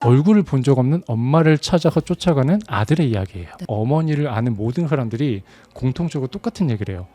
얼굴을 본 적 없는 엄마를 찾아서 쫓아가는 아들의 이야기예요. 네. 어머니를 아는 모든 사람들이 공통적으로 똑같은 얘기를 해요.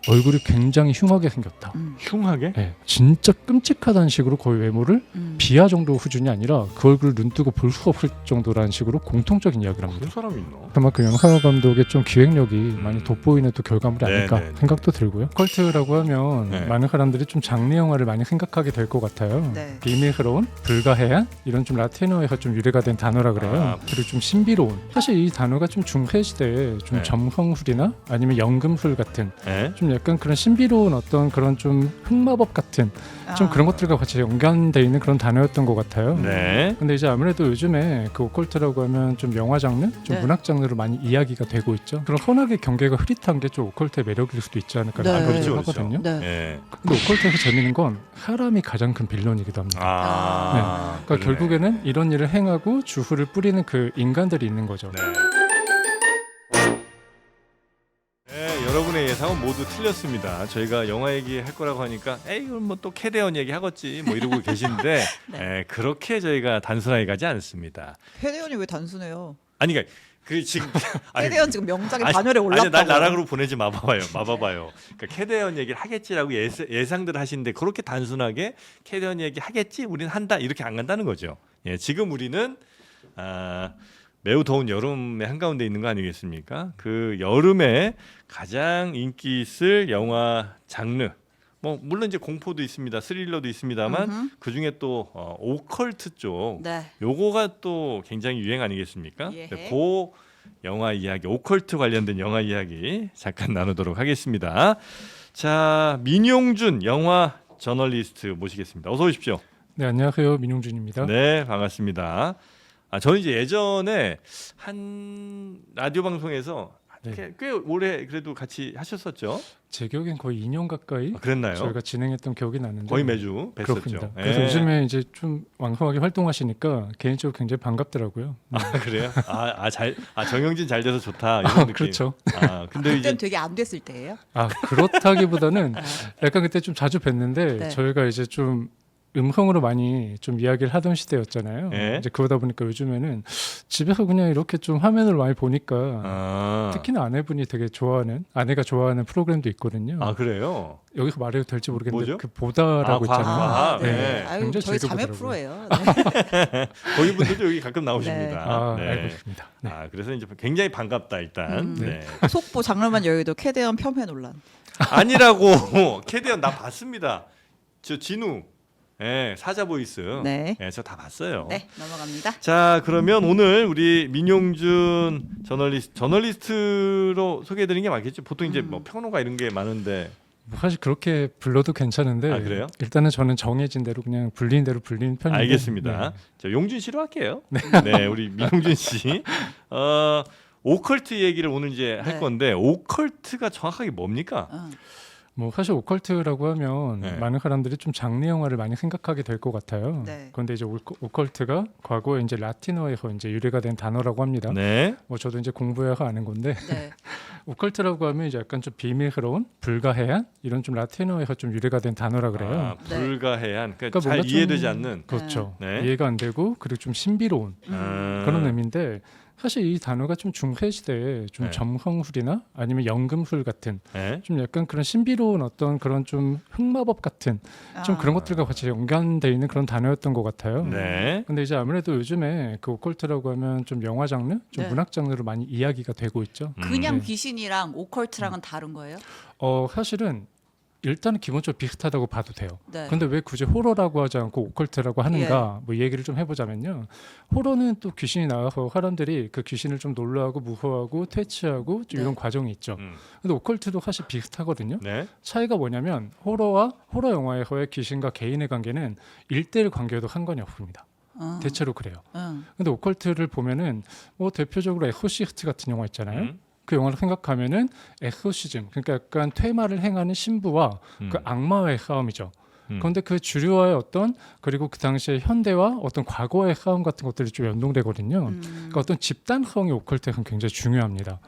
얼굴이 굉장히 흉하게 생겼다. 흉하게? 네, 진짜 끔찍하다는 식으로 거의 외모를 비하 정도 수준이 아니라 그 얼굴을 눈 뜨고 볼 수 없을 정도라는 식으로 공통적인 이야기를 합니다. 그런 사람이 있나? 그만큼 영화 감독의 좀 기획력이 많이 돋보이는 또 결과물이 네, 아닐까 네, 네. 생각도 들고요. 컬트라고 하면 네. 많은 사람들이 좀 장르 영화를 많이 생각하게 될 것 같아요. 네. 비밀스러운, 불가해한 이런 좀 라틴어에서 좀 유래가 된 단어라 그래요. 아. 그리고 좀 신비로운. 사실 이 단어가 좀 중세 시대에 좀 네. 점성술이나 아니면 연금술 같은 네? 좀 약간 그런 신비로운 어떤 그런 좀 흑마법 같은 좀 그런 것들과 같이 연관되어 있는 그런 단어였던 것 같아요. 네. 근데 이제 아무래도 요즘에 그 오컬트라고 하면 좀 영화 장르, 좀 네. 문학 장르로 많이 이야기가 되고 있죠. 그런 헌하게 경계가 흐릿한 게 좀 오컬트의 매력일 수도 있지 않을까 네. 생각을 그렇죠, 하거든요. 네. 네. 근데 오컬트에서 재밌는 건 사람이 가장 큰 빌런이기도 합니다. 아. 그러니까 그러네. 결국에는 이런 일을 행하고 주후를 뿌리는 그 인간들이 있는 거죠. 네. 네, 여러분의 예상은 모두 틀렸습니다. 저희가 영화 얘기할 거라고 하니까 에이 이건 뭐 또 캐대언 얘기 하겠지 뭐 이러고 계신데 네. 그렇게 저희가 단순하게 가지 않습니다. 캐대언이 왜 단순해요? 아니 그러니까 그 지금 아니, 캐대언 지금 명작의 아니, 반열에 아니 올랐다고. 날 나락으로 보내지 마봐요. 그러니까 캐대언 얘기를 하겠지라고 예상들 하시는데 그렇게 단순하게 캐대언 얘기 하겠지 우리는 한다 이렇게 안 간다는 거죠. 예, 지금 우리는 매우 더운 여름의 한가운데 있는 거 아니겠습니까? 그 여름에 가장 인기 있을 영화 장르 뭐 물론 이제 공포도 있습니다, 스릴러도 있습니다만 그 중에 또 오컬트 쪽 네. 요거가 또 굉장히 유행 아니겠습니까? 예. 그 영화 이야기, 오컬트 관련된 영화 이야기 잠깐 나누도록 하겠습니다. 자, 민용준 영화 저널리스트 모시겠습니다. 어서 오십시오. 네, 안녕하세요. 민용준입니다. 네, 반갑습니다. 저는 이제 예전에 한 라디오 방송에서 네. 꽤 오래 그래도 같이 하셨었죠? 제 기억엔 거의 2년 가까이 그랬나요? 저희가 진행했던 기억이 나는데 거의 매주 뵀었죠. 그렇습니다. 예. 그래서 요즘에 이제 좀 왕성하게 활동하시니까 개인적으로 굉장히 반갑더라고요. 그래요? 정영진 잘 돼서 좋다 이런 느낌. 그렇죠. 근데 그때는 이제 되게 안 됐을 때예요? 그렇다기보다는 약간 그때 좀 자주 뵀는데 네. 저희가 이제 좀 음성으로 많이 좀 이야기를 하던 시대였잖아요. 예. 이제 그러다 보니까 요즘에는 집에서 그냥 이렇게 좀 화면을 많이 보니까 특히나 아내가 좋아하는 프로그램도 있거든요. 그래요? 여기서 말해도 될지 모르겠는데 뭐죠? 그 보다라고 있잖아요. 과학. 네. 네. 아유, 굉장히 저희 자매 즐겨보더라고요. 프로예요. 거기 분들도 여기 가끔 나오십니다. 알고 있습니다. 네. 그래서 이제 굉장히 반갑다 일단. 네. 속보 장르만 여의도 캐대언 폄훼 논란. 아니라고 캐디언 나 봤습니다. 저 진우, 사자 보이스, 네. 저 다 봤어요. 네, 넘어갑니다. 자, 그러면 오늘 우리 민용준 저널리스트로 소개해드리는 게 맞겠죠? 보통 이제 뭐 평론가 이런 게 많은데. 뭐 사실 그렇게 불러도 괜찮은데 그래요? 일단은 저는 정해진 대로 그냥 불리는 대로 불리는 편인데 알겠습니다. 네. 자, 용준 씨로 할게요. 네, 우리 민용준 씨. 오컬트 얘기를 오늘 이제 할 네. 건데 오컬트가 정확하게 뭡니까? 뭐 사실 오컬트라고 하면 네. 많은 사람들이 좀 장르 영화를 많이 생각하게 될 것 같아요. 네. 그런데 이제 오컬트가 과거에 이제 라틴어에서 이제 유래가 된 단어라고 합니다. 네. 뭐 저도 이제 공부해서 아는 건데 네. 오컬트라고 하면 이제 약간 좀 비밀스러운, 불가해한 이런 좀 라틴어에서 좀 유래가 된 단어라 그래요. 네. 불가해한, 그러니까 그러니까 잘 뭔가 좀- 이해되지 않는. 그렇죠. 네. 이해가 안 되고 그리고 좀 신비로운 그런 의미인데 사실 이 단어가 좀 중세 시대에 좀 네. 점성술이나 아니면 연금술 같은 네. 좀 약간 그런 신비로운 어떤 그런 좀 흑마법 같은 좀 그런 것들과 같이 연관되어 있는 그런 단어였던 것 같아요. 네. 근데 이제 아무래도 요즘에 그 오컬트라고 하면 좀 영화 장르, 좀 네. 문학 장르로 많이 이야기가 되고 있죠. 그냥 네. 귀신이랑 오컬트랑은 다른 거예요? 사실은 일단은 기본적으로 비슷하다고 봐도 돼요. 네. 근데 왜 굳이 호러라고 하지 않고 오컬트라고 하는가? 뭐 얘기를 좀 해보자면요. 호러는 또 귀신이 나와서 사람들이 그 귀신을 좀 놀라고 무서워하고 퇴치하고 좀 네. 이런 과정이 있죠. 근데 오컬트도 사실 비슷하거든요. 네. 차이가 뭐냐면 호러 영화에서의 귀신과 개인의 관계는 1대1 관계에도 상관이 없습니다. 대체로 그래요. 근데 오컬트를 보면은 뭐 대표적으로 엑소시스트 같은 영화 있잖아요. 그 영화를 생각하면은 엑소시즘, 그러니까 약간 퇴마를 행하는 신부와 그 악마와의 싸움이죠. 그런데 그 주류와의 그리고 그 당시에 현대와 어떤 과거의 싸움 같은 것들이 좀 연동되거든요. 그러니까 어떤 집단성이 오컬트에서는 굉장히 중요합니다.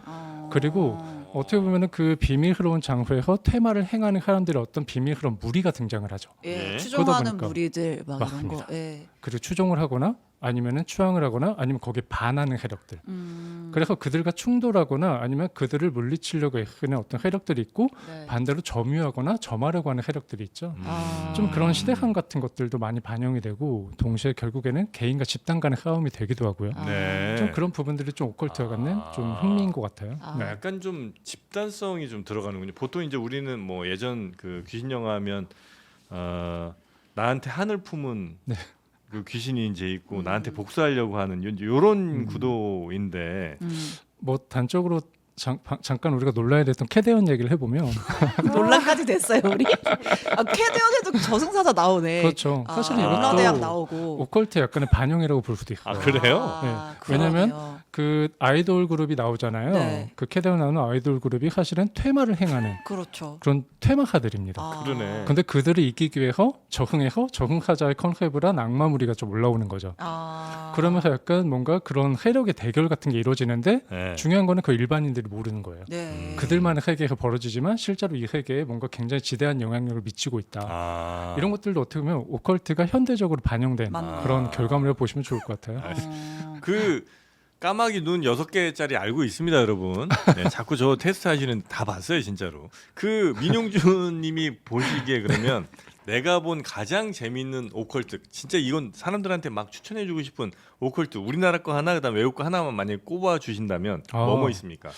그리고 어떻게 보면은 그 비밀스러운 장소에서 퇴마를 행하는 사람들의 어떤 비밀스러운 무리가 등장을 하죠. 예, 네. 추종하는 그러다 보니까 무리들 막 이런 맞습니다. 거. 예. 그리고 추종을 하거나 아니면은 추앙을 하거나 아니면 거기에 반하는 해력들. 그래서 그들과 충돌하거나 아니면 그들을 물리치려고 애쓰는 어떤 해력들이 있고 네. 반대로 점유하거나 점하려고 하는 해력들이 있죠. 아. 좀 그런 시대감 같은 것들도 많이 반영이 되고 동시에 결국에는 개인과 집단 간의 싸움이 되기도 하고요. 아. 네. 좀 그런 부분들이 좀 오컬트와 갖는 좀 흥미인 것 같아요. 아. 네, 약간 좀 집단성이 좀 들어가는군요. 보통 이제 우리는 뭐 예전 그 귀신 영화하면 나한테 한을 품은 네. 그 귀신이 이제 있고 나한테 복수하려고 하는 요런 구도인데 뭐 단적으로 잠깐 우리가 놀라야 됐던 캐데언 얘기를 해보면 논란까지 됐어요 우리. 캐대언에도 저승사자 나오네. 그렇죠. 사실 연화대학 이것도 나오고. 오컬트의 약간의 반영이라고 볼 수도 있어요. 아 그래요? 아, 네. 왜냐면 그러네요. 그 아이돌 그룹이 나오잖아요. 네. 그 캐데언 나오는 아이돌 그룹이 사실은 퇴마를 행하는 그렇죠. 그런 퇴마사들입니다. 아. 그러네. 근데 그들을 이기기 위해서 저승사자의 컨셉을 한 악마 무리가 좀 올라오는 거죠. 아. 그러면서 약간 뭔가 그런 해력의 대결 같은 게 이루어지는데 네. 중요한 거는 그 일반인들이 모르는 거예요. 네. 그들만의 세계에서 벌어지지만 실제로 이 세계에 뭔가 굉장히 지대한 영향력을 미치고 있다. 이런 것들도 어떻게 보면 오컬트가 현대적으로 반영된 맞네. 그런 결과물을 보시면 좋을 것 같아요. 그 까마귀 눈 6개짜리 알고 있습니다, 여러분. 네, 자꾸 저 테스트 하시는 다 봤어요, 진짜로. 그 민용준 님이 보시기에 그러면 내가 본 가장 재밌는 오컬트, 진짜 이건 사람들한테 막 추천해 주고 싶은 오컬트, 우리나라 거 하나 그다음 외국 거 하나만 만약에 꼽아 주신다면 뭐 있습니까?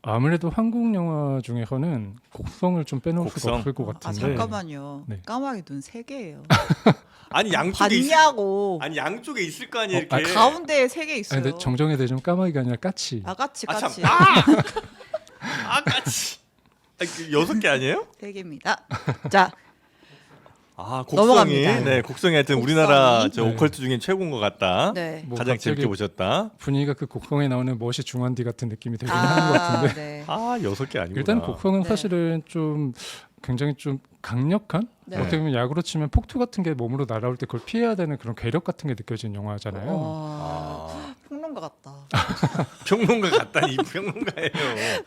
아무래도 한국 영화 중에서는 곡성을 좀 빼놓을 수가 없을 것 아 같은데. 잠깐만요. 네. 까마귀 눈 3개예요. 아니 양쪽에 봤냐고. 아니 양쪽에 있을 거 아니에요, 이렇게. 아니, 가운데에 3개 있어요. 근데 정정해야 되지만 까마귀가 아니라 까치. 아가치 아, 참. 까치. 까치. 6개 아니에요? 3개입니다. 자, 아, 곡성이 넘어갑니다. 네, 곡성이 하여튼 우리나라 저 네. 오컬트 중엔 최고인 것 같다. 네. 뭐 가장 갑자기 재밌게 보셨다. 분위기가 그 곡성에 나오는 멋이 중환디 같은 느낌이 되긴 하는 것 같은데. 네. 아, 6개 아니구나. 일단 곡성은 네. 사실은 좀 굉장히 좀 강력한 네. 어떻게 보면 야구로 치면 폭투 같은 게 몸으로 날아올 때 그걸 피해야 되는 그런 괴력 같은 게 느껴지는 영화잖아요. 와, 평론가 같다. 평론가 같다니 평론가예요.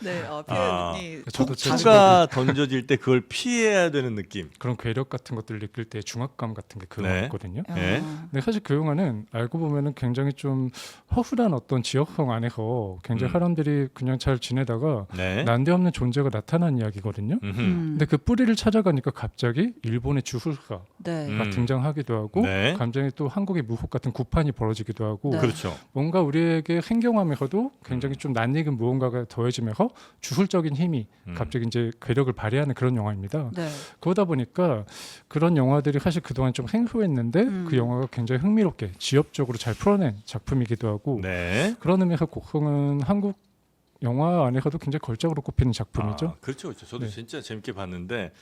네, 아. 표현이 저도 제 폭투가 던져질 때 그걸 피해야 되는 느낌. 그런 괴력 같은 것들을 느낄 때 중압감 같은 게 그거 네. 같거든요. 네. 근데 사실 그 영화는 알고 보면은 굉장히 좀 허술한 어떤 지역성 안에서 굉장히 사람들이 그냥 잘 지내다가 네. 난데없는 존재가 나타난 이야기거든요. 근데 그 뿌리를 찾아가니까 갑자기 일본의 주술사가 네. 등장하기도 하고 네. 감정이 또 한국의 무속 같은 구판이 벌어지기도 하고 네. 그렇죠. 뭔가 우리에게 행경하면서도 굉장히 좀 낯익은 무언가가 더해지면서 주술적인 힘이 갑자기 이제 괴력을 발휘하는 그런 영화입니다. 네. 그러다 보니까 그런 영화들이 사실 그동안 좀 생소했는데 그 영화가 굉장히 흥미롭게 지엽적으로 잘 풀어낸 작품이기도 하고 네. 그런 의미에서 곡성은 한국 영화 안에서도 굉장히 걸작으로 꼽히는 작품이죠. 아, 그렇죠, 그렇죠. 저도 네. 진짜 재밌게 봤는데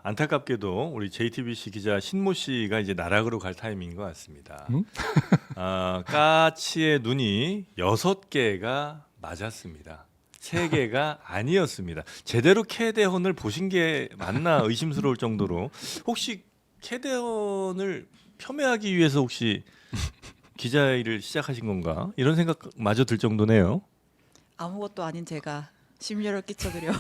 안타깝게도 우리 JTBC 기자 신모 씨가 이제 나락으로 갈 타이밍인 것 같습니다. 까치의 눈이 6개가 맞았습니다. 3개가 아니었습니다. 제대로 캐대헌을 보신 게 맞나 의심스러울 정도로 혹시 캐대헌을 폄훼하기 위해서 혹시 기자 일을 시작하신 건가 이런 생각마저 들 정도네요. 아무것도 아닌 제가 심려를 끼쳐드려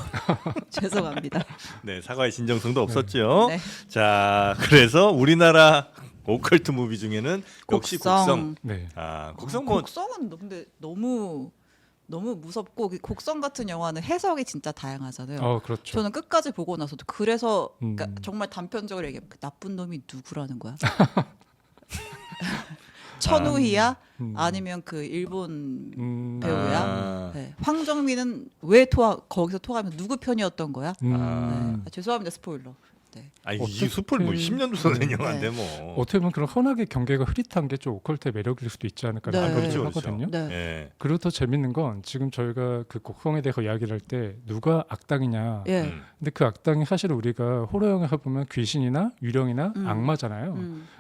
죄송합니다. 네, 사과의 진정성도 없었죠. 네. 자, 그래서 우리나라 오컬트 무비 중에는 역시 곡성. 네. 곡성 뭐 곡성은 근데 너무 무섭고 곡성 같은 영화는 해석이 진짜 다양하잖아요. 그렇죠. 저는 끝까지 보고 나서도 그래서 그러니까 음. 정말 단편적으로 얘기하면 그 나쁜 놈이 누구라는 거야? 천우희야? 아니면 그 일본 배우야? 네. 황정민은 왜 거기서 토하면 누구 편이었던 거야? 네. 죄송합니다 스포일러. 네. 이게 수풀 뭐 10년도 전 영화인데 뭐. 어떻게 보면 그런 헌하게 경계가 흐릿한 게 좀 오컬트의 매력일 수도 있지 않을까라는 네. 생각을 그렇죠, 하거든요. 네. 예. 그리고 더 재밌는 건 지금 저희가 그 곡성에 대해서 이야기를 할 때 누가 악당이냐. 예. 근데 그 악당이 사실 우리가 호러 영화에 보면 귀신이나 유령이나 악마잖아요.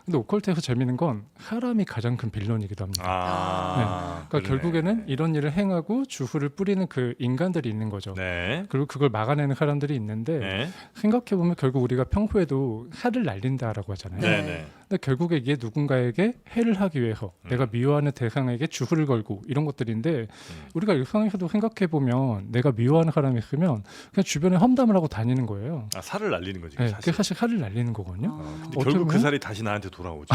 근데 오컬트에서 재밌는 건 사람이 가장 큰 빌런이기도 합니다. 그러니까 결국에는 이런 일을 행하고 주술을 뿌리는 그 인간들이 있는 거죠. 네. 그리고 그걸 막아내는 사람들이 있는데 네. 생각해 보면 결국 우리가 평소에도 살을 날린다라고 하잖아요. 네. 네. 근데 근데 결국에 이게 누군가에게 해를 하기 위해서 내가 미워하는 대상에게 주술을 걸고 이런 것들인데 우리가 일상에서도 생각해 보면 내가 미워하는 사람이 있으면 그냥 주변에 험담을 하고 다니는 거예요. 아, 살을 날리는 거지. 네, 사실. 그게 사실 살을 날리는 거거든요. 근데 어떻게 결국 그 보면- 살이 다시 나한테 돌아오죠.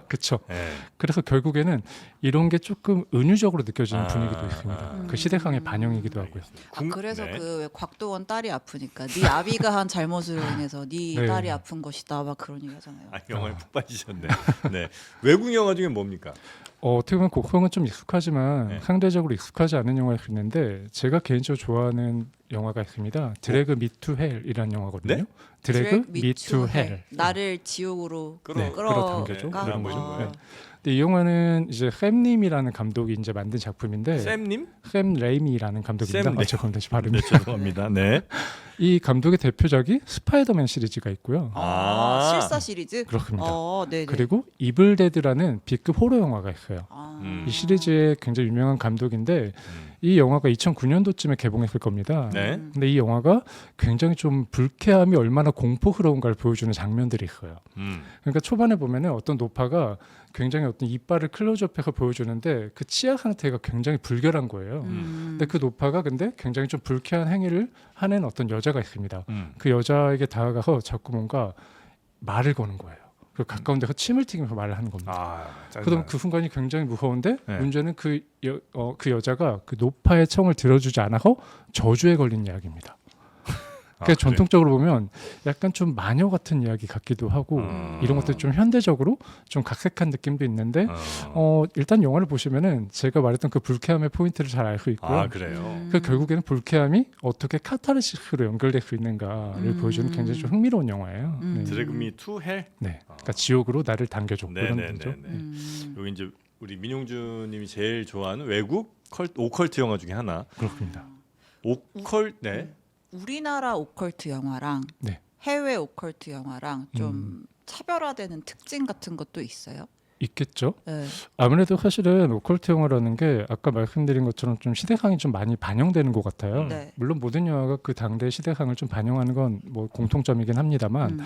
그렇죠. 네. 그래서 결국에는 이런 게 조금 은유적으로 느껴지는 아, 분위기도 있습니다. 그 시대상의 반영이기도 하고요. 그래서 네. 그 왜 곽도원 딸이 아프니까 네 아비가 한 잘못으로 인해서 네 네. 딸이 아픈 것이다 막 그런 얘기 하잖아요. 아, 영화에 푹 빠지셨네. 네. 외국 영화 중에 뭡니까? 어떻게 보면 곡성은 좀 익숙하지만 네. 상대적으로 익숙하지 않은 영화가 있는데 제가 개인적으로 좋아하는 영화가 있습니다. 드래그 미투 헬이라는 영화거든요. 네? 드래그 미투 헬. 나를 지옥으로 끌어- 끌어당겨줘. 끌어가? 그런 거죠. 어. 네. 근데 이 영화는 이제 샘님이라는 감독이 이제 만든 작품인데 샘님? 샘 레이미라는 감독입니다. 샘 아, 죄송합니다. 발음이. 네, 죄송합니다. 네. 이 감독의 대표작이 스파이더맨 시리즈가 있고요. 실사 시리즈? 그렇습니다. 네네. 그리고 이블데드라는 B급 호러 영화가 있어요. 이 시리즈의 굉장히 유명한 감독인데 이 영화가 2009년도쯤에 개봉했을 겁니다. 네. 근데 이 영화가 굉장히 좀 불쾌함이 얼마나 공포스러운가를 보여주는 장면들이 있어요. 그러니까 초반에 보면은 어떤 노파가 굉장히 어떤 이빨을 클로즈업해서 보여주는데 그 치아 상태가 굉장히 불결한 거예요. 근데 그 노파가 근데 굉장히 좀 불쾌한 행위를 하는 어떤 여자가 있습니다. 그 여자에게 다가가서 자꾸 뭔가 말을 거는 거예요. 그리고 가까운 데서 침을 튀기면서 말을 하는 겁니다. 아, 그럼 그 순간이 굉장히 무서운데 네. 문제는 그 여자가 그 노파의 청을 들어주지 않아서 저주에 걸린 이야기입니다. 그러니까 전통적으로 보면 약간 좀 마녀 같은 이야기 같기도 하고 이런 것들 좀 현대적으로 좀 각색한 느낌도 있는데 일단 영화를 보시면은 제가 말했던 그 불쾌함의 포인트를 잘 알 수 있고요. 아, 그래요. 그 결국에는 불쾌함이 어떻게 카타르시스로 연결될 수 있는가를 보여주는 굉장히 좀 흥미로운 영화예요. 네. 드래그미 투 헬? 네. 그러니까 지옥으로 나를 당겨줘 이런 거죠. 여기 이제 우리 민용주 님이 제일 좋아하는 외국 오컬트 영화 중에 하나. 그렇습니다. 오컬트 네. 우리나라 오컬트 영화랑 네. 해외 오컬트 영화랑 좀 차별화되는 특징 같은 것도 있어요? 있겠죠. 네. 아무래도 사실은 오컬트 영화라는 게 아까 말씀드린 것처럼 좀 시대상이 좀 많이 반영되는 것 같아요. 네. 물론 모든 영화가 그 당대 시대상을 좀 반영하는 건 뭐 공통점이긴 합니다만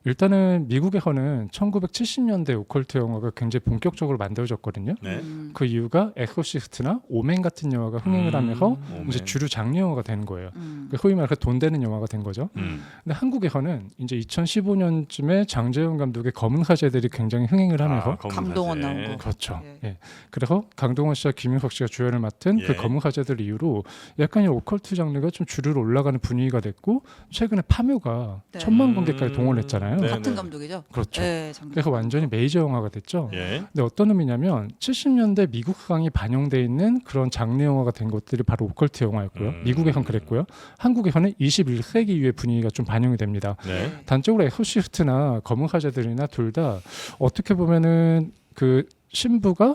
일단은 미국에서는 1970년대 오컬트 영화가 굉장히 본격적으로 만들어졌거든요. 네. 그 이유가 엑소시스트나 오멘 같은 영화가 흥행을 하면서 오멘. 이제 주류 장르 영화가 되는 거예요. 음. 그러니까 소위 말해서 돈 되는 영화가 된 거죠. 근데 한국에서는 이제 2015년쯤에 장재현 감독의 검은 사제들이 굉장히 흥행을 하면서 강동원 나온 거. 그렇죠. 예. 예. 그래서 강동원 씨와 김윤석 씨가 주연을 맡은 예. 그 검은 사제들 이후로 약간 이 오컬트 장르가 좀 주류로 올라가는 분위기가 됐고 최근에 파묘가 네. 1000만 관객까지 동원했잖아요. 네. 같은 감독이죠? 그렇죠. 네, 장동. 그래서 완전히 메이저 영화가 됐죠. 예. 근데 어떤 의미냐면 70년대 미국상이 반영돼 있는 그런 장르 영화가 된 것들이 바로 오컬트 영화였고요. 미국에선 그랬고요. 한국에서는 21세기 이후의 분위기가 좀 반영이 됩니다. 네. 단적으로 엑소시스트나 검은 사제들이나 둘 다 어떻게 보면은 그 신부가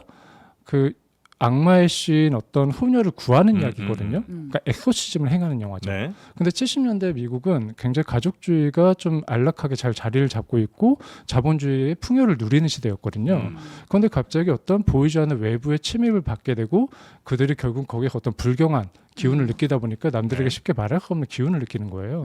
그 악마의 신 어떤 소녀를 구하는 이야기거든요. 그러니까 엑소시즘을 행하는 영화죠. 네. 근데 70년대 미국은 굉장히 가족주의가 좀 안락하게 잘 자리를 잡고 있고 자본주의의 풍요를 누리는 시대였거든요. 그런데 갑자기 어떤 보이지 않는 외부의 침입을 받게 되고 그들이 결국 거기서 어떤 불경한 기운을 느끼다 보니까 남들에게 네. 쉽게 말할 수 없는 기운을 느끼는 거예요.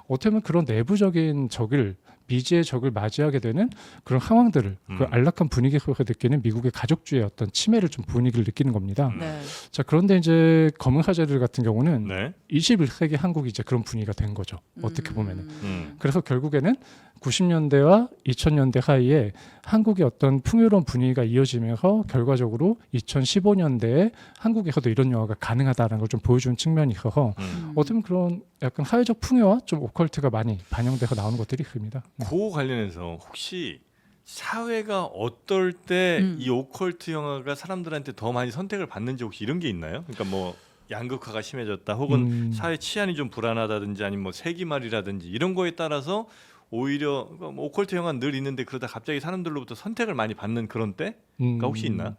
어떻게 보면 그런 내부적인 적을 미지의 적을 맞이하게 되는 그런 상황들을 그 안락한 분위기 속에서 느끼는 미국의 가족주의의 어떤 침해를 좀 분위기를 느끼는 겁니다. 네. 자 그런데 이제 검은 사제들 같은 경우는 네. 21세기 한국이 이제 그런 분위기가 된 거죠. 어떻게 보면은. 음. 그래서 결국에는 90년대와 2000년대 사이에 한국의 어떤 풍요로운 분위기가 이어지면서 결과적으로 2015년대에 한국에서도 이런 영화가 가능하다는 걸 좀 보여주는 측면이 있어서 어떻게 보면 그런 약간 사회적 풍요와 좀 오컬트가 많이 반영돼서 나오는 것들이 있습니다. 그 관련해서 혹시 사회가 어떨 때 이 오컬트 영화가 사람들한테 더 많이 선택을 받는지 혹시 이런 게 있나요? 그러니까 뭐 양극화가 심해졌다 혹은 사회 치안이 좀 불안하다든지 아니면 뭐 세기말이라든지 이런 거에 따라서 오히려 뭐 오컬트 영화는 늘 있는데 그러다 갑자기 사람들로부터 선택을 많이 받는 그런 때가 혹시 있나?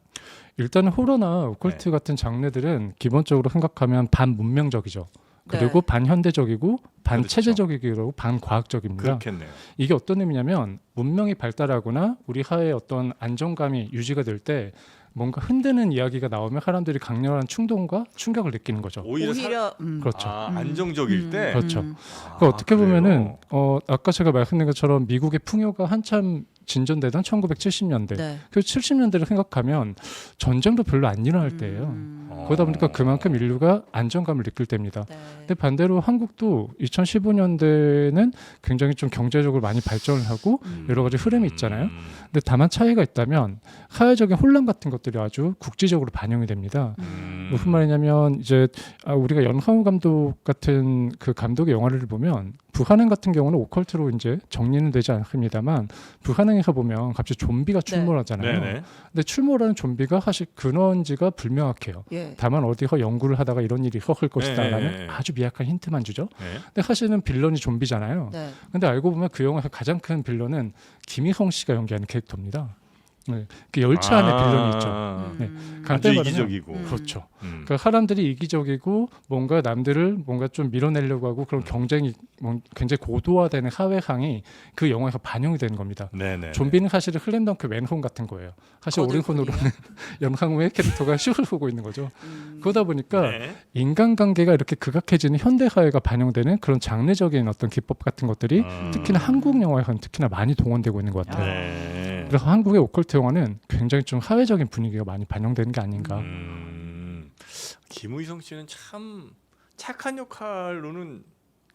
일단은 호러나 오컬트 같은 장르들은 기본적으로 생각하면 반문명적이죠. 그리고 네. 반현대적이고 반체제적이고 반과학적입니다. 그렇겠네요. 이게 어떤 의미냐면 문명이 발달하거나 우리 사회의 어떤 안정감이 유지가 될 때 뭔가 흔드는 이야기가 나오면 사람들이 강렬한 충동과 충격을 느끼는 거죠. 오히려 그렇죠. 안정적일 때. 그렇죠. 그러니까 어떻게 그래요? 보면은 아까 제가 말씀드린 것처럼 미국의 풍요가 한참 진전되던 1970년대. 네. 그 70년대를 생각하면 전쟁도 별로 안 일어날 때예요. 그러다 보니까 그만큼 인류가 안정감을 느낄 때입니다. 네. 근데 반대로 한국도 2015년대는 굉장히 좀 경제적으로 많이 발전을 하고 여러 가지 흐름이 있잖아요. 근데 다만 차이가 있다면 사회적인 혼란 같은 것들이 아주 국지적으로 반영이 됩니다. 무슨 말이냐면 이제 우리가 연하우 감독 같은 그 감독의 영화를 보면 부한행 같은 경우는 오컬트로 이제 정리는 되지 않습니다만 부한행에서 보면 갑자기 좀비가 출몰하잖아요. 네네. 근데 출몰하는 좀비가 사실 근원지가 불명확해요. 예. 다만 어디서 연구를 하다가 이런 일이 있을 것이다라는 아주 미약한 힌트만 주죠. 네. 근데 사실은 빌런이 좀비잖아요. 네. 근데 알고 보면 그 영화에서 가장 큰 빌런은 김희성 씨가 연기하는 캐릭터입니다. 네. 그 열차 안에 빌런이 있죠. 네. 아주 간단히 말하면 이기적이고. 그렇죠. 그러니까 사람들이 이기적이고 뭔가 남들을 뭔가 좀 밀어내려고 하고 그런 경쟁이 굉장히 고도화되는 사회상이 그 영화에서 반영이 되는 겁니다. 네네. 좀비는 사실은 슬램덩크 맨홈 같은 거예요. 사실 오른손으로는 연상우의 캐릭터가 슛을 쏘고 있는 거죠. 그러다 보니까 네. 인간관계가 이렇게 극악해지는 현대사회가 반영되는 그런 장르적인 어떤 기법 같은 것들이 특히나 한국 영화에서는 특히나 많이 동원되고 있는 것 같아요. 네. 그래서 한국의 오컬트 영화는 굉장히 좀 사회적인 분위기가 많이 반영되는 게 아닌가. 김의성 씨는 참 착한 역할로는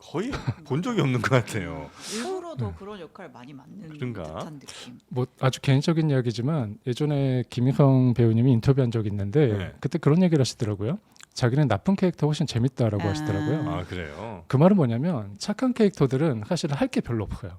거의 본 적이 없는 것 같아요. 일부러도 그런 역할 많이 맡는 그런가? 듯한 느낌. 뭐 아주 개인적인 이야기지만 예전에 김희성 배우님이 인터뷰한 적이 있는데 네. 그때 그런 얘기를 하시더라고요. 자기는 나쁜 캐릭터 훨씬 재밌다라고 하시더라고요. 아 그래요? 그 말은 뭐냐면 착한 캐릭터들은 사실 할 게 별로 없어요.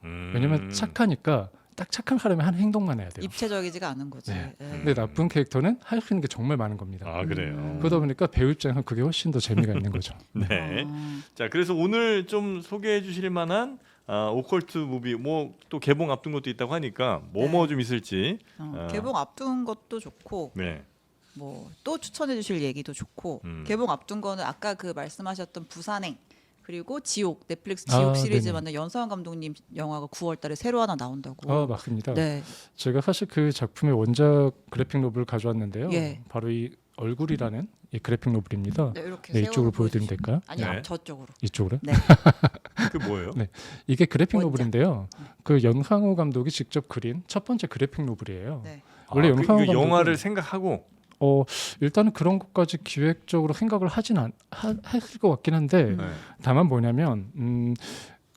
왜냐면 착하니까 딱 착한 사람이 하는 행동만 해야 돼요. 입체적이지가 않은 거지. 네. 예. 근데 나쁜 캐릭터는 할 수 있는 게 정말 많은 겁니다. 아 그래요. 그러다 보니까 배우 입장에서 그게 훨씬 더 재미가 있는 거죠. 네. 자 그래서 오늘 좀 소개해 주실 만한 오컬트 무비 뭐 또 개봉 앞둔 것도 있다고 하니까 뭐 좀 있을지. 개봉 앞둔 것도 좋고 네. 뭐 또 추천해 주실 얘기도 좋고 개봉 앞둔 거는 아까 그 말씀하셨던 부산행 그리고 지옥 넷플릭스 지옥 시리즈 네네. 만든 연서원 감독님 영화가 9월달에 새로 하나 나온다고. 아 맞습니다. 네. 제가 사실 그 작품의 원작 그래픽 노블을 가져왔는데요. 예. 바로 이 얼굴이라는 이 그래픽 노블입니다. 네, 이렇게 네, 이쪽으로 세워서 보여드리면 될까요? 아니요, 네. 저쪽으로. 이쪽으로? 네. 그 뭐예요? 네. 이게 그래픽 원작. 노블인데요. 그 연상호 감독이 직접 그린 첫 번째 그래픽 노블이에요. 네. 원래 그 연상호 감독은 영화를 생각하고 일단은 그런 것까지 기획적으로 생각을 했을 것 같긴 한데 네. 다만 뭐냐면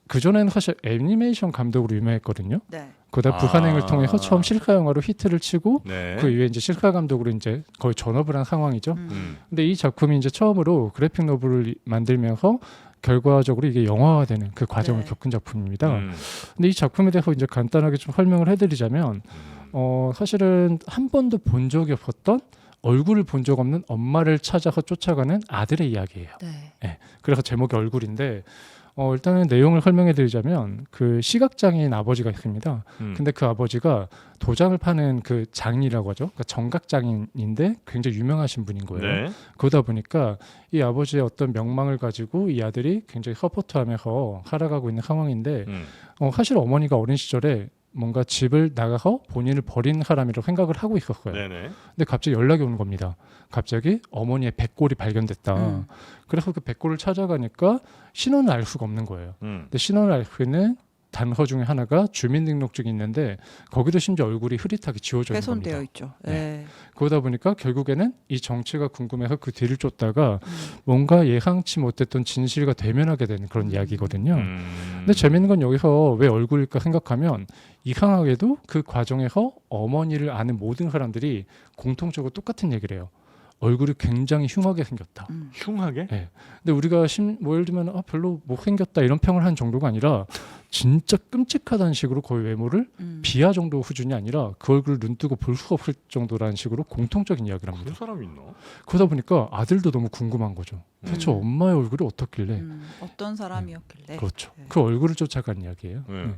그전에는 사실 애니메이션 감독으로 유명했거든요. 네. 그러다 부산행을 통해서 처음 실사 영화로 히트를 치고 네. 그 이후에 이제 실사 감독으로 이제 거의 전업을 한 상황이죠. 근데 이 작품이 이제 처음으로 그래픽 노블을 만들면서 결과적으로 이게 영화화되는 그 과정을 네. 겪은 작품입니다. 근데 이 작품에 대해서 이제 간단하게 좀 설명을 해드리자면 사실은 한 번도 본 적이 없었던 얼굴을 본 적 없는 엄마를 찾아서 쫓아가는 아들의 이야기예요. 네. 네. 그래서 제목이 얼굴인데 일단은 내용을 설명해 드리자면 그 시각장애인 아버지가 있습니다. 근데 그 아버지가 도장을 파는 그 장인이라고 하죠. 그러니까 정각장인인데 굉장히 유명하신 분인 거예요. 네. 그러다 보니까 이 아버지의 어떤 명망을 가지고 이 아들이 굉장히 서포트하면서 살아가고 있는 상황인데 사실 어머니가 어린 시절에 뭔가 집을 나가서 본인을 버린 사람이라고 생각을 하고 있었어요. 네네. 근데 갑자기 연락이 오는 겁니다. 갑자기 어머니의 백골이 발견됐다. 그래서 그 백골을 찾아가니까 신원을 알 수가 없는 거예요. 근데 신원을 알 수 있는 단서 중에 하나가 주민등록증이 있는데 거기도 심지어 얼굴이 흐릿하게 지워져 있는 겁니다. 훼손되어 있죠. 네. 네. 그러다 보니까 결국에는 이 정체가 궁금해서 그 뒤를 쫓다가 뭔가 예상치 못했던 진실과 대면하게 되는 그런 이야기거든요. 근데 재밌는 건 여기서 왜 얼굴일까 생각하면 이상하게도 그 과정에서 어머니를 아는 모든 사람들이 공통적으로 똑같은 얘기를 해요. 얼굴이 굉장히 흉하게 생겼다. 흉하게? 네. 근데 우리가 뭐 예를 들면 별로 못생겼다 이런 평을 한 정도가 아니라 진짜 끔찍하다는 식으로 거의 외모를 비하 정도 수준이 아니라 그 얼굴을 눈 뜨고 볼 수가 없을 정도라는 식으로 공통적인 이야기를 합니다. 그런 사람이 있나? 그러다 보니까 아들도 너무 궁금한 거죠. 대체 엄마의 얼굴이 어떻길래? 어떤 사람이었길래? 그렇죠. 네. 그 얼굴을 쫓아간 이야기예요. 네.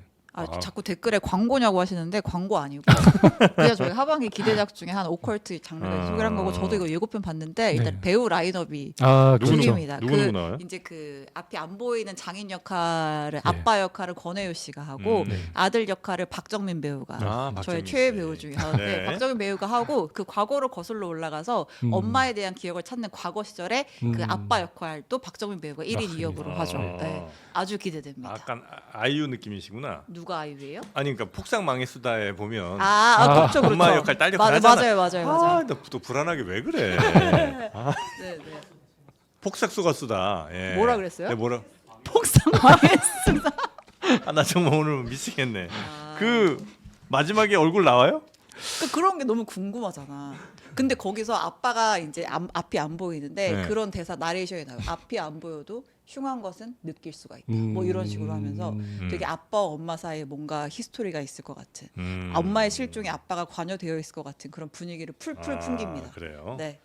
자꾸 댓글에 광고냐고 하시는데 광고 아니고 그냥 저희 하반기 기대작 중에 한 오컬트 장르를 소개를 한 거고 저도 이거 예고편 봤는데 일단 네. 배우 라인업이 그렇죠. 중입니다. 누구 나와요? 이제 그 앞이 안 보이는 장인 역할을 네. 아빠 역할을 권혜유 씨가 하고 네. 아들 역할을 박정민 배우가 저의 박정민 최애 씨. 배우 중에 하나인데 네. 박정민 배우가 하고 그 과거로 거슬러 올라가서 엄마에 대한 기억을 찾는 과거 시절에 그 아빠 역할도 박정민 배우가 1인 2역으로 하죠. 네. 아주 기대됩니다. 약간 아이유 느낌이시구나. 누가 아이유예요? 아니 그러니까 폭삭 망했수다에 보면 그렇죠, 그렇죠. 엄마 역할 딸 역할 맞아요. 하잖아. 또 불안하게 왜 그래? 네. 폭삭 속았수다. 예. 뭐라 그랬어요? 네, 뭐라? 폭삭 망했습니다. 나 정말 오늘 미치겠네. 그 마지막에 얼굴 나와요? 그런 게 너무 궁금하잖아. 근데 거기서 아빠가 이제 앞이 안 보이는데 네. 그런 대사 나레이션이 나와요. 앞이 안 보여도 흉한 것은 느낄 수가 있다. 뭐 이런 식으로 하면서 되게 아빠와 엄마 사이에 뭔가 히스토리가 있을 것 같은 엄마의 실종에 아빠가 관여되어 있을 것 같은 그런 분위기를 풀풀 풍깁니다. 그래요. 네.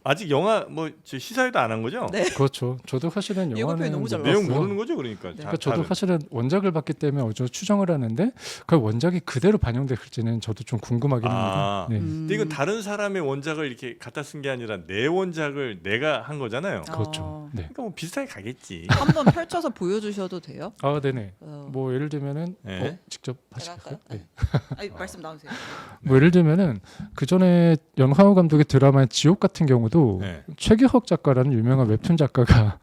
아직 영화 저 시사회도 안 한 거죠? 네. 그렇죠. 저도 사실은 예고편이 영화는 너무 잘 내용 나왔어요. 모르는 거죠, 그러니까. 네. 그러니까 저도 사실은 원작을 봤기 때문에 어느 정도 추정을 하는데 그 원작이 그대로 반영될지는 저도 좀 궁금하긴 합니다. 네. 근데 이건 다른 사람의 원작을 이렇게 갖다 쓴 게 아니라 내 원작을 내가 한 거잖아요. 그렇죠. 네. 그러니까 뭐 비슷하게 가겠지. 한번 펼쳐서 보여주셔도 돼요? 네네. 뭐 예를 들면은 네. 직접 제가 하실까요? 할까요? 네. 아니, 말씀 나오세요. 뭐 예를 들면은 그 전에 연하우 감독의 드라마 지옥 같은 경우도 네. 최규석 작가라는 유명한 웹툰 작가가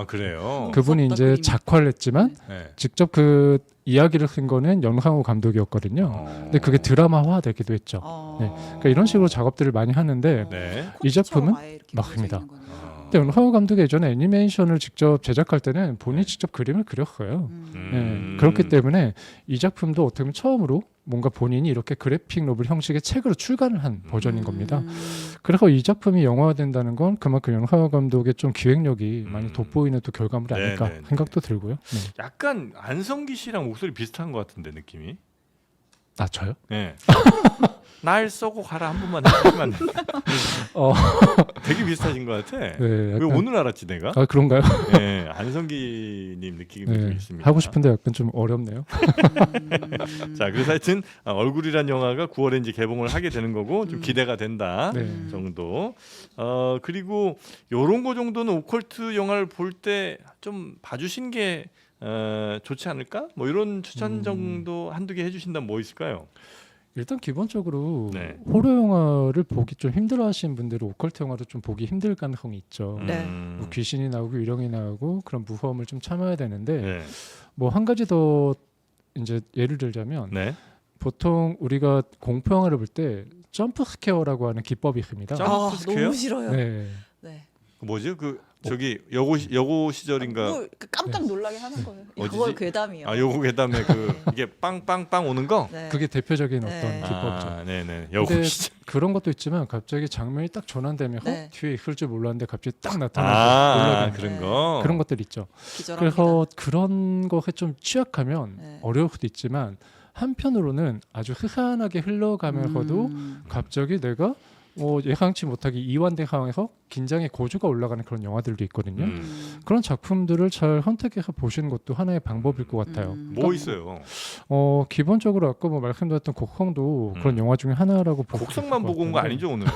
그래요. 그분이 무섭다, 이제 그림이. 작화를 했지만 네. 직접 그 이야기를 쓴 거는 연하우 감독이었거든요. 근데 그게 드라마화 되기도 했죠. 네. 그러니까 이런 식으로 작업들을 많이 하는데 네. 이 작품은 콘티처럼 아예 이렇게 맞습니다. 그려져 있는 거네요. 근데 연하우 감독이 예전에 애니메이션을 직접 제작할 때는 본인이 직접 그림을 그렸어요. 네. 그렇기 때문에 이 작품도 어떻게 보면 처음으로 뭔가 본인이 이렇게 그래픽 노블 형식의 책으로 출간을 한 버전인 겁니다. 그래서 이 작품이 영화화된다는 건 그만큼 연하우 감독의 좀 기획력이 많이 돋보이는 또 결과물이 아닐까 네, 네, 생각도 들고요. 네. 약간 안성기 씨랑 목소리 비슷한 것 같은데 느낌이. 저요? 네. 날 쏘고 가라 한 번만 해주면 안 돼. 되게 비슷하신 것 같아. 네, 왜 약간- 오늘 알았지 내가? 그런가요? 네, 안성기님 느낌이 좀 네, 있습니다. 하고 싶은데 약간 좀 어렵네요. 자, 그래서 하여튼 얼굴이란 영화가 9월에 이제 개봉을 하게 되는 거고 좀 기대가 된다 네. 정도. 그리고 요런 거 정도는 오컬트 영화를 볼 때 좀 봐주신 게 좋지 않을까? 뭐 이런 추천 정도 한두 개 해주신다면 뭐 있을까요? 일단 기본적으로 네. 호러 영화를 보기 좀 힘들어하시는 분들은 오컬트 영화를 좀 보기 힘들 가능성이 있죠. 네. 뭐 귀신이 나오고 유령이 나오고 그런 무서움을 좀 참아야 되는데 네. 뭐 한 가지 더 이제 예를 들자면 네. 보통 우리가 공포 영화를 볼 때 점프 스케어라고 하는 기법이 있습니다. 점프 스퀘어? 너무 싫어요. 네. 네. 뭐지? 저기 여고 시절인가? 뭐 깜짝 놀라게 하는 거예요. 어디지? 그걸 괴담이요. 요거 괴담에 이게 빵빵빵 오는 거? 네. 그게 대표적인 네. 어떤 기법이죠. 네네. 여고 근데 시절. 그런 것도 있지만 갑자기 장면이 딱 전환되면서 네. 뒤에 있을 줄 몰랐는데 갑자기 딱 나타나서 놀라게 그런 네. 거. 그런 것들 있죠. 기절합니다. 그래서 그런 것에 좀 취약하면 네. 어려울 수도 있지만 한편으로는 아주 흐한하게 흘러가면서도 갑자기 내가 예상치 못하게 이완된 상황에서 긴장의 고조가 올라가는 그런 영화들도 있거든요. 그런 작품들을 잘 선택해서 보시는 것도 하나의 방법일 것 같아요. 뭐 있어요? 기본적으로 아까 뭐 말씀드렸던 곡성도 그런 영화 중에 하나라고 보고 곡성만 보고 온 거 같은데. 아니죠 오늘?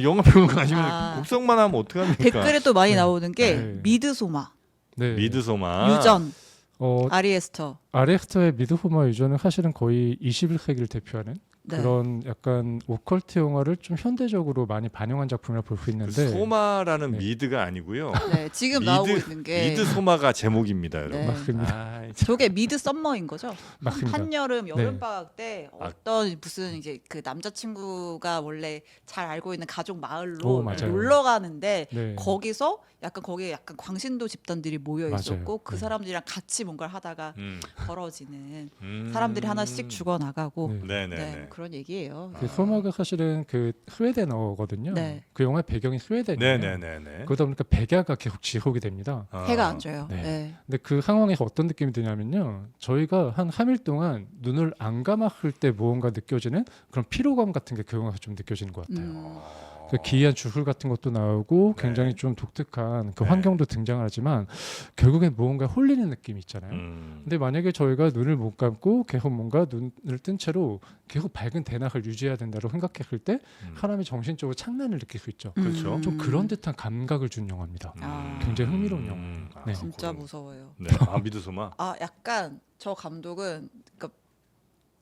영화 배우는 거 아니면 곡성만 하면 어떡합니까? 댓글에 또 많이 네. 나오는 게 네. 미드소마, 네. 미드소마. 유전, 어, 아리에스터. 아레스터의 미드호마 유저는 사실은 거의 21세기를 대표하는 네. 그런 약간 오컬트 영화를 좀 현대적으로 많이 반영한 작품이라 볼 수 그 있는데 소마라는 네. 미드가 아니고요. 네, 지금 나오고 있는 게 미드소마가 제목입니다, 여러분. 네. 맞습니다. 저게 미드 썸머인 거죠? 맞습니다. 한여름 여름 네. 방학 때 어떤 무슨 이제 그 남자친구가 원래 잘 알고 있는 가족 마을로 맞아요. 놀러 가는데 네. 거기에 약간 광신도 집단들이 모여 맞아요. 있었고 그 네. 사람들이랑 같이 뭔가를 하다가 음. 벌어지는 사람들이 하나씩 죽어 나가고 네. 네네네. 그런 얘기예요. 그 소마가 사실은 그 스웨덴어거든요. 네. 그 영화의 배경이 스웨덴이에요. 네네네네. 그러다 보니까 백야가 계속 지속이 됩니다. 해가 안 져요. 네. 네. 근데 그 상황에서 어떤 느낌이 드냐면요. 저희가 한 3일 동안 눈을 안 감았을 때 무언가 느껴지는 그런 피로감 같은 게 그 영화에서 좀 느껴지는 것 같아요. 그 기이한 주술 같은 것도 나오고 굉장히 네. 좀 독특한 그 네. 환경도 등장을 하지만 결국엔 무언가 홀리는 느낌이 있잖아요. 근데 만약에 저희가 눈을 못 감고 계속 뭔가 눈을 뜬 채로 계속 밝은 대낮을 유지해야 된다고 생각했을 때 사람이 정신적으로 착란을 느낄 수 있죠. 그렇죠. 좀 그런 듯한 감각을 준 영화입니다. 굉장히 흥미로운 영화. 네. 진짜 무서워요. 네. 미드소마. 약간 저 감독은 그러니까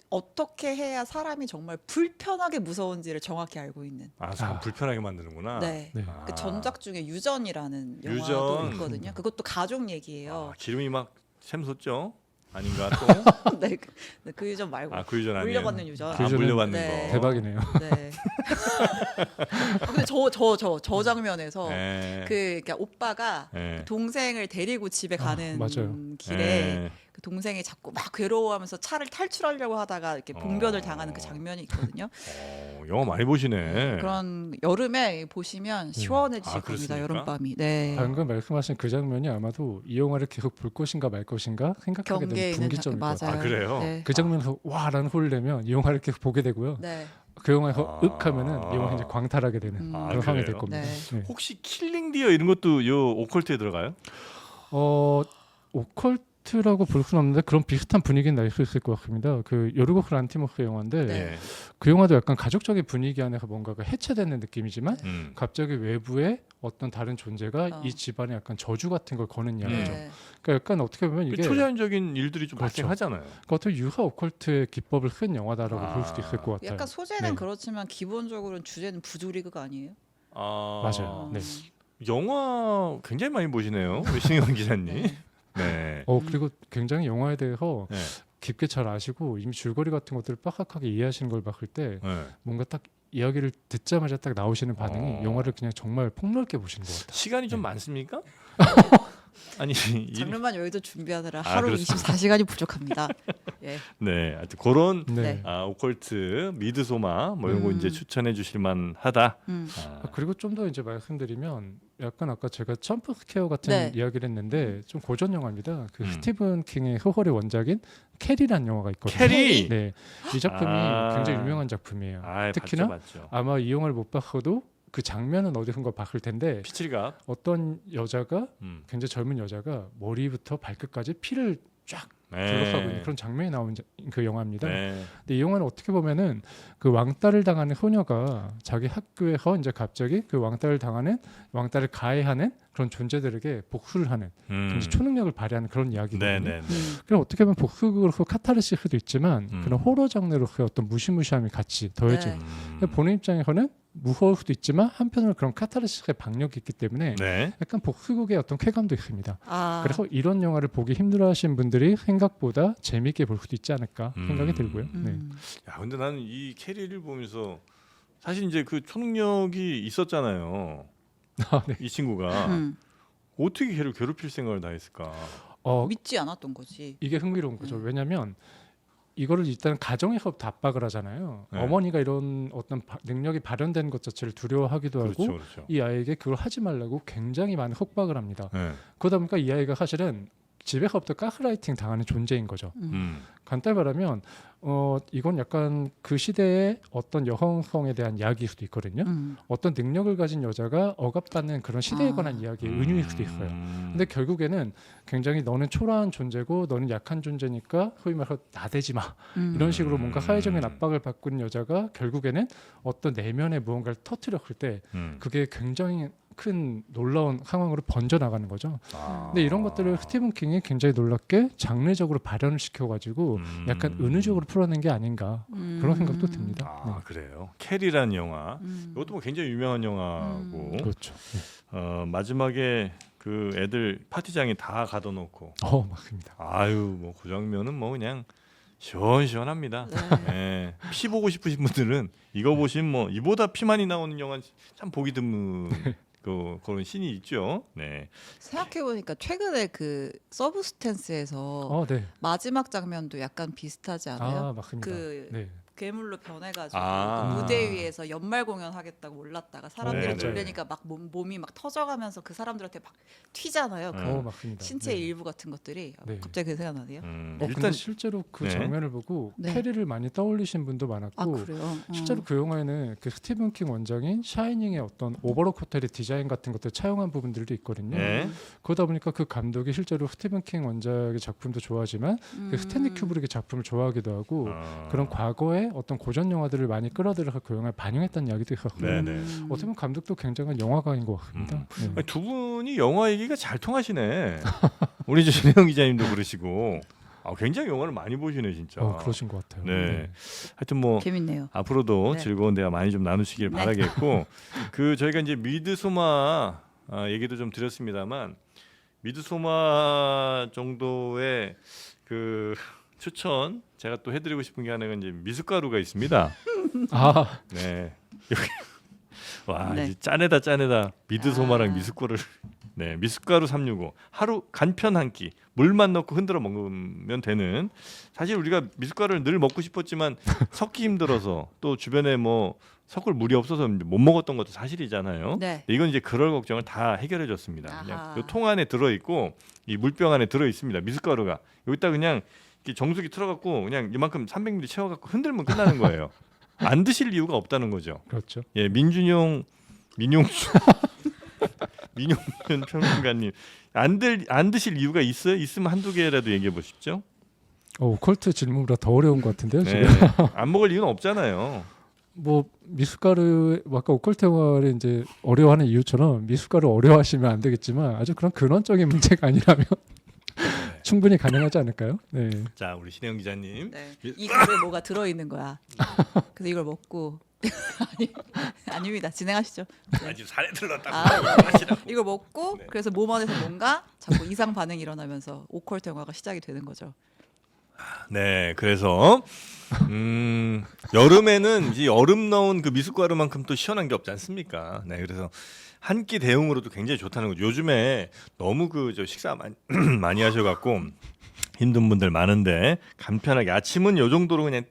어떻게 해야 사람이 정말 불편하게 무서운지를 정확히 알고 있는. 사람 불편하게 만드는구나. 네. 네. 그 전작 중에 유전이라는 영화도 유전. 있거든요. 그것도 가족 얘기예요. 기름이 막 샘솟죠. 아닌가 또? 네, 그 유전 말고 그 유전 아니에요? 물려받는 유전. 그 유전은 물려받는 네. 거. 대박이네요. 네. 근데 저 장면에서 네. 그러니까 오빠가 네. 동생을 데리고 집에 가는 맞아요. 길에 네. 그 동생이 자꾸 막 괴로워하면서 차를 탈출하려고 하다가 이렇게 봉변을 당하는 그 장면이 있거든요. 영화 많이 보시네. 그런 여름에 보시면 시원해지실 겁니다. 그렇습니까? 여름밤이. 네. 방금 말씀하신 그 장면이 아마도 이 영화를 계속 볼 것인가 말 것인가 생각하게 경계에 되는 있는 분기점일 것 같아요. 맞아요. 그래요? 네. 그 장면에서 와라는 호를 내면 이 영화를 계속 보게 되고요. 네. 그 영화에서 윽하면은 이 영화 굉장히 광탈하게 되는 그런 그래요? 상황이 될 겁니다. 네. 네. 혹시 킬링 디어 이런 것도 요 오컬트에 들어가요? 오컬트라고 볼 수는 없는데 그런 비슷한 분위기는 날 수 있을 것 같습니다. 그 요르고스 란티모스 영화인데 네. 그 영화도 약간 가족적인 분위기 안에서 뭔가가 해체되는 느낌이지만 갑자기 외부에 어떤 다른 존재가 이 집안에 약간 저주 같은 걸 거는 이야기죠. 네. 그러니까 약간 어떻게 보면 이게 초자연적인 일들이 좀 그렇죠. 발생하잖아요. 그러니까 어떤 유사 오컬트의 기법을 쓴 영화다라고 볼 수도 있을 것 같아요. 약간 소재는 네. 그렇지만 기본적으로는 주제는 부조리그가 아니에요? 맞아요. 네. 영화 굉장히 많이 보시네요, 우리 신영 기자님. 네. 그리고 굉장히 영화에 대해서 네. 깊게 잘 아시고 이미 줄거리 같은 것들을 빡빡하게 이해하시는 걸 봤을 때 네. 뭔가 딱 이야기를 듣자마자 딱 나오시는 반응이 영화를 그냥 정말 폭넓게 보시는 것 같아요. 시간이 좀 많습니까? 아니 장르만 여의도 준비하느라 아, 하루 그렇습니다. 24시간이 부족합니다. 예. 네, 하여튼 그런 네. 오컬트, 미드소마 뭐 이런 거 음. 이제 추천해 주실 만하다. 그리고 좀 더 이제 말씀드리면 약간 아까 제가 점프 스퀘어 같은 네. 이야기를 했는데 좀 고전 영화입니다. 그 음. 스티븐 킹의 소설의 원작인 캐리라는 영화가 있거든요. 캐리. 네, 이 작품이 굉장히 유명한 작품이에요. 특히나 봤죠. 아마 이 영화를 못 봤어도 그 장면은 어디선가 봤을 텐데 피칠갑. 어떤 여자가 굉장히 젊은 여자가 머리부터 발끝까지 피를 쫙 둘러싸고 있는 그런 장면이 나온 그 영화입니다. 네. 근데 이 영화는 어떻게 보면은 그 왕따를 당하는 소녀가 자기 학교에서 이제 갑자기 그 왕따를 가해하는 그런 존재들에게 복수를 하는 굉장히 초능력을 발휘하는 그런 이야기거든요. 네. 그럼 어떻게 보면 복수로서 카타르시스도 있지만 그런 호러 장르로서의 어떤 무시무시함이 같이 더해진. 네. 보는 입장에서는 무서울 수도 있지만 한편으로 그런 카타르시스의 박력이 있기 때문에 네. 약간 복수극의 어떤 쾌감도 있습니다. 아, 그래서 이런 영화를 보기 힘들어하시는 분들이 생각보다 재미있게 볼 수도 있지 않을까 생각이 들고요. 네. 야, 근데 나는 이 캐리를 보면서 사실 이제 그 초능력이 있었잖아요. 네. 이 친구가 어떻게 걔를 괴롭힐 생각을 다 했을까? 믿지 않았던 거지. 이게 흥미로운 거죠. 왜냐하면 이거를 일단 가정에서부터 압박을 하잖아요. 네. 어머니가 이런 어떤 능력이 발현된 것 자체를 두려워하기도 하고 그렇죠. 이 아이에게 그걸 하지 말라고 굉장히 많은 속박을 합니다. 네. 그러다 보니까 이 아이가 사실은 집에서부터 가스라이팅 당하는 존재인 거죠. 간단히 말하면 이건 약간 그 시대의 어떤 여성성에 대한 이야기일 수도 있거든요. 어떤 능력을 가진 여자가 억압받는 그런 시대에 관한 이야기의 은유일 수도 있어요. 근데 결국에는 굉장히 너는 초라한 존재고 너는 약한 존재니까 소위 말해서 나대지 마 이런 식으로 뭔가 사회적인 압박을 받고 있는 여자가 결국에는 어떤 내면의 무언가를 터뜨렸을 때 그게 굉장히 큰 놀라운 상황으로 번져나가는 거죠. 근데 이런 것들을 스티븐 킹이 굉장히 놀랍게 장르적으로 발현을 시켜가지고 약간 은유적으로 풀어낸 게 아닌가 그런 생각도 듭니다. 그래요. 캐리라는 영화. 이것도 뭐 굉장히 유명한 영화고. 그렇죠. 마지막에 그 애들 파티장에 다 가둬놓고. 맞습니다. 아유, 뭐 그 장면은 뭐 그냥 시원시원합니다. 네. 피 보고 싶으신 분들은 이거 보시면 뭐 이보다 피 많이 나오는 영화 참 보기 드문 그런 씬이 있죠. 네. 생각해 보니까 최근에 그 서브스탠스에서 네. 마지막 장면도 약간 비슷하지 않아요? 맞습니다. 그 네. 괴물로 변해가지고 아. 그 무대 위에서 연말 공연하겠다고 올랐다가 사람들이 네, 놀래니까 막 몸이 막 터져가면서 그 사람들한테 막 튀잖아요. 그 맞습니다. 신체 네. 일부 같은 것들이 네. 갑자기 그 생각나네요. 근데 일단 실제로 그 네. 장면을 보고 네. 캐리를 많이 떠올리신 분도 아 많았고 그래요? 실제로 그 영화에는 그 스티븐 킹 원작인 샤이닝의 어떤 오버록 호텔의 디자인 같은 것들 차용한 부분들도 있거든요. 네. 그러다 보니까 그 감독이 실제로 스티븐 킹 원작의 작품도 좋아하지만 그 스탠리 큐브릭의 작품을 좋아하기도 하고 그런 과거의 어떤 고전 영화들을 많이 끌어들여서 그 영화에 반영했다는 이야기도 있었고 네네. 어떻게 보면 감독도 굉장한 영화가인 것 같습니다. 네. 아니, 두 분이 영화 얘기가 잘 통하시네. 우리 진영 기자님도 그러시고. 굉장히 영화를 많이 보시네 진짜. 그러신 것 같아요. 네. 하여튼 뭐 재밌네요. 앞으로도 네. 즐거운 대화 많이 좀 나누시길 네. 바라겠고 그 저희가 이제 미드소마 얘기도 좀 드렸습니다만 미드소마 정도의 그 추천 제가 또 해드리고 싶은 게 하나가 이제 미숫가루가 있습니다. 아, 네. 여기 와 네. 이제 짜내다 미드소마랑 아. 미숫가루를 네 미숫가루 365 하루 간편 한 끼 물만 넣고 흔들어 먹으면 되는 사실 우리가 미숫가루를 늘 먹고 싶었지만 섞기 힘들어서 또 주변에 뭐 섞을 물이 없어서 못 먹었던 것도 사실이잖아요. 네. 이건 이제 그럴 걱정을 다 해결해 줬습니다. 그냥 아하. 이 통 안에 들어 있고 이 물병 안에 들어 있습니다. 미숫가루가 여기다 그냥 이렇게 정수기 틀어갖고 그냥 이만큼 300ml 채워갖고 흔들면 끝나는 거예요. 안 드실 이유가 없다는 거죠. 그렇죠. 예, 민용준 평론가님 안 드실 이유가 있어요? 있으면 한두 개라도 얘기해 보십시오. 오컬트 질문보다 더 어려운 것 같은데요. 네, 지금 안 먹을 이유는 없잖아요. 뭐 미숫가루 아까 오컬트 영화를 이제 어려워하는 이유처럼 미숫가루 어려워하시면 안 되겠지만 아주 그런 근원적인 문제가 아니라면 충분히 가능하지 않을까요? 네. 자, 우리 신혜영 기자님. 네. 이 글에 뭐가 들어 있는 거야. 그래서 이걸 먹고 아닙니다. 진행하시죠. 네. 아주 살에 들렀다고 아, 하시라고. 이걸 먹고 네. 그래서 몸 안에서 뭔가 자꾸 이상 반응이 일어나면서 오컬트 영화가 시작이 되는 거죠. 네, 그래서 여름에는 이제 얼음 넣은 그 미숫가루만큼 또 시원한 게 없지 않습니까? 네, 그래서 한 끼 대용으로도 굉장히 좋다는 거죠. 요즘에 너무 그 저 식사 많이, 많이 하셔갖고 힘든 분들 많은데 간편하게 아침은 요 정도로 그냥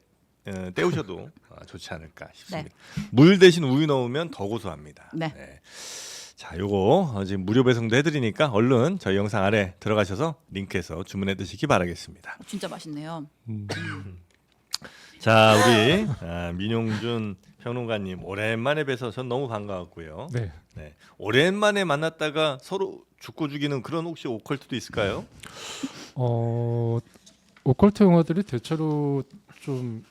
때우셔도 좋지 않을까 싶습니다. 물 대신 우유 넣으면 더 고소합니다. 네. 자, 요거 지금 무료 배송도 해드리니까 얼른 저희 영상 아래 들어가셔서 링크해서 주문해 드시기 바라겠습니다. 진짜 맛있네요. 자, 우리 민용준 평론가님 오랜만에 뵈서 전 너무 반가웠고요. 네. 네, 오랜만에 만났다가 서로 죽고 죽이는 그런 혹시 오컬트도 있을까요? 오컬트 영화들이 대체로 좀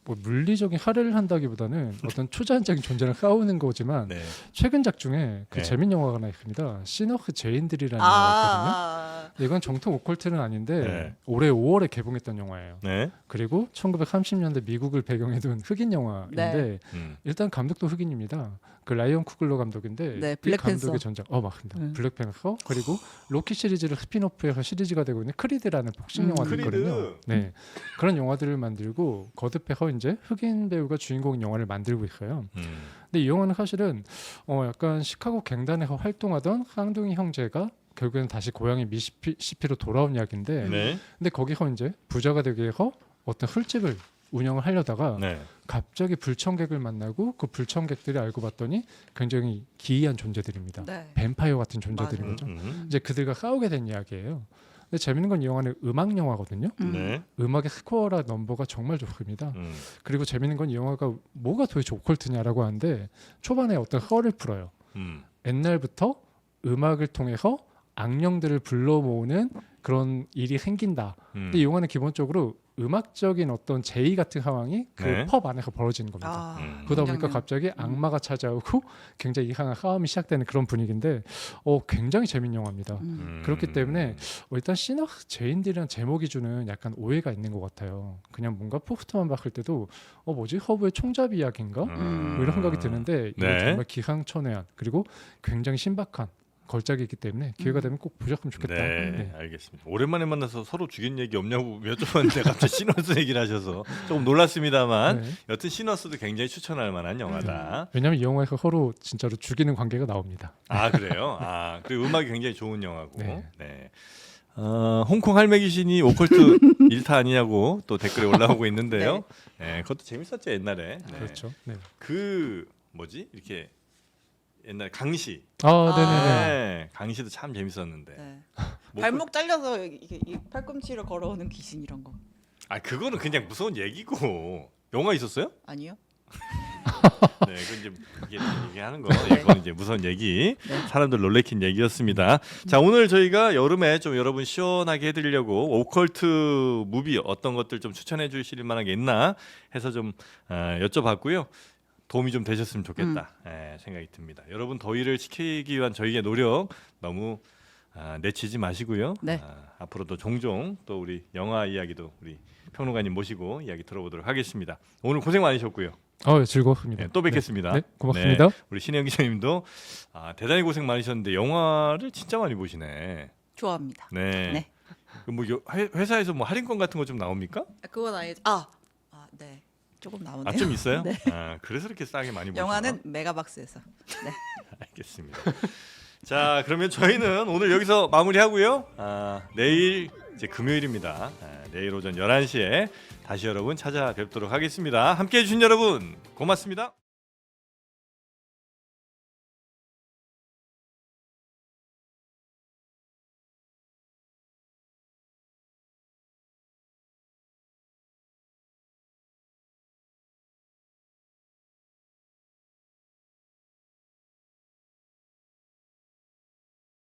뭐 물리적인 할애를 한다기보다는 어떤 초자연적인 존재를 싸우는 거지만 네, 최근작 중에 그 네. 재밌는 영화가 하나 있습니다. 시너흐 제인들이라는 영화가 아, 있거든요. 이건 정통 오컬트는 아닌데 네. 올해 5월에 개봉했던 영화예요. 네, 그리고 1930년대 미국을 배경에 둔 흑인 영화인데 일단 감독도 흑인입니다. 그 라이언 쿠글러 감독인데 네, 이 블랙팬서. 감독의 전작 맞습니다. 네. 블랙팬서 그리고 로키 시리즈를 스피노프해서 시리즈가 되고 있는 크리드라는 복싱 영화도 크리드. 있거든요. 네, 그런 영화들을 만들고 거듭해서 이제 흑인 배우가 주인공 영화를 만들고 있어요. 근데 이 영화는 사실은 약간 시카고 갱단에서 활동하던 쌍둥이 형제가 결국에는 다시 고향의 미시시피로 돌아온 이야기인데 네, 근데 거기서 이제 부자가 되기 위해서 어떤 술집을 운영을 하려다가 네, 갑자기 불청객을 만나고 그 불청객들이 알고 봤더니 굉장히 기이한 존재들입니다. 네. 뱀파이어 같은 존재들인 맞아요. 거죠. 이제 그들과 싸우게 된 이야기예요. 근데 재밌는 건 이 영화는 음악 영화거든요. 네, 음악의 스코어라 넘버가 정말 좋습니다. 그리고 재밌는 건 이 영화가 뭐가 도대체 오컬트냐라고 하는데 초반에 어떤 허를 풀어요. 옛날부터 음악을 통해서 악령들을 불러 모으는 그런 일이 생긴다. 근데 이 영화는 기본적으로 음악적인 어떤 제의 같은 상황이 그 네. 법 안에서 벌어지는 겁니다. 아, 그러다 보니까 굉장히- 갑자기 악마가 찾아오고 굉장히 이상한 싸움이 시작되는 그런 분위기인데 굉장히 재밌는 영화입니다. 그렇기 때문에 일단 시너흐 제인들이라는 제목이 주는 약간 오해가 있는 것 같아요. 그냥 뭔가 포스터만 봤을 때도 뭐지 허브의 총잡이 이야기인가 뭐 이런 생각이 드는데 이건 네. 정말 기상천외한 그리고 굉장히 신박한 걸작이기 때문에 기회가 되면 꼭 보셨으면 좋겠다. 네, 네. 알겠습니다. 오랜만에 만나서 서로 죽인 얘기 없냐고 여쭤봤는데 갑자기 시너스 얘기를 하셔서 조금 놀랐습니다만 네. 여튼 시너스도 굉장히 추천할 만한 영화다. 왜냐하면 이 영화에서 서로 진짜로 죽이는 관계가 나옵니다. 아, 그래요? 아, 그리고 음악이 굉장히 좋은 영화고. 네. 네. 홍콩 할매 귀신이 오컬트 일타 아니냐고 또 댓글에 올라오고 있는데요. 네, 그것도 재밌었죠 옛날에. 네. 그렇죠. 네. 그 뭐지 이렇게 옛날 강시. 네네네. 네, 강시도 참 재밌었는데. 네. 뭐 발목 잘려서 이게 이 팔꿈치를 걸어오는 귀신 이런 거 그거는 그냥 무서운 얘기고 영화 있었어요? 아니요? 네, 그건 이제 얘기하는 거. 이건 이제 무서운 얘기. 사람들 놀래킨 얘기였습니다. 자, 오늘 저희가 여름에 좀 여러분 시원하게 해드리려고 오컬트 무비 어떤 것들 좀 추천해 주실 만한 게 있나 해서 좀 여쭤봤고요. 도움이 좀 되셨으면 좋겠다 생각이 듭니다. 여러분 더위를 식히기 위한 저희의 노력 너무 내치지 마시고요. 네. 앞으로도 종종 또 우리 영화 이야기도 우리 평론가님 모시고 이야기 들어보도록 하겠습니다. 오늘 고생 많으셨고요. 즐거웠습니다. 또 뵙겠습니다. 네, 고맙습니다. 네, 우리 신혜영 기자님도 대단히 고생 많으셨는데 영화를 진짜 많이 보시네. 좋아합니다. 네. 네. 뭐 회사에서 뭐 할인권 같은 거 좀 나옵니까? 그건 아니죠. 네. 조금 나오네요. 좀 있어요? 네. 그래서 이렇게 싸게 많이 보시나? 영화는 메가박스에서. 네. 알겠습니다. 자, 그러면 저희는 오늘 여기서 마무리하고요. 내일 이제 금요일입니다. 내일 오전 11시에 다시 여러분 찾아뵙도록 하겠습니다. 함께해 주신 여러분 고맙습니다.